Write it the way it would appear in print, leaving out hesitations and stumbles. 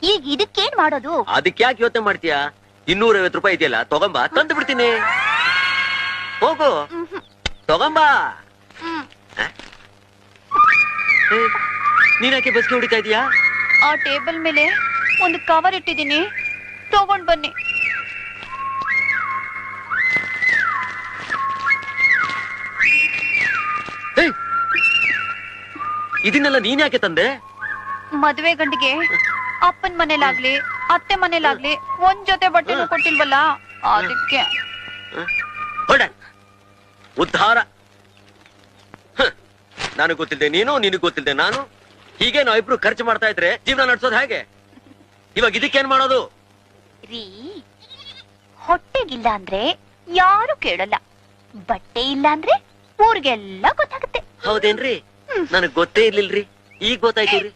ಈಗ ಇದಕ್ಕೇನ್ ಮಾಡೋದು? ಅದಕ್ಕೆ ಯಾಕೆ ಯೋಚನೆ ಮಾಡ್ತೀಯಾ? 250 ರೂಪಾಯಿ ಇದೆಯಲ್ಲ, ತಗೊಂಬ, ತಂದು ಬಿಡ್ತೀನಿ. ಹೋಗು, ತಗೊಂಬ. ನೀನ್ಯಾಕೆ ಬಸ್ಗೆ ಹೊಡಿತಾ ಇದೀಯಾ? ಆ ಟೇಬಲ್ ಮೇಲೆ ಒಂದು ಕವರ್ ಇಟ್ಟಿದ್ದೀನಿ, ತಗೊಂಡ್ ಬನ್ನಿ. ಇದನ್ನೆಲ್ಲ ನೀನ್ ಯಾಕೆ ತಂದೆ? ಮದ್ವೆ ಗಂಡಿಗೆ ಅಪ್ಪನ್ ಮನೇಲಾಗ್ಲಿ ಅತ್ತೆ ಮನೇಲಾಗ್ಲಿ ಒಂದ್ ಜೊತೆ ಬಟ್ಟೆನೂ ಕೊಟ್ಟಿಲ್ವಲ್ಲ, ಅದಕ್ಕೆ. ಉದ್ಧಾರ. ನನಗ್ ಗೊತ್ತಿಲ್ದೆ ನೀನು, ನಿನಗ್ ಗೊತ್ತಿಲ್ದೆ ನಾನು, ಹೀಗೆ ನಾವ್ ಇಬ್ರು ಖರ್ಚು ಮಾಡ್ತಾ ಇದ್ರೆ ಜೀವನ ನಡ್ಸೋದು ಹೇಗೆ? ಇವಾಗ ಇದಕ್ಕೇನ್ ಮಾಡೋದು? ರೀ, ಹೊಟ್ಟೆಗಿಲ್ಲ ಅಂದ್ರೆ ಯಾರು ಕೇಳಲ್ಲ, ಬಟ್ಟೆ ಇಲ್ಲ ಅಂದ್ರೆ ಊರಿಗೆಲ್ಲ ಗೊತ್ತಾಗುತ್ತೆ. ಹೌದೇನ್ರಿ? ನನಗ್ ಗೊತ್ತೇ ಇರ್ಲಿಲ್ರಿ, ಈಗ ಗೊತ್ತಾಯ್ತು ರೀ.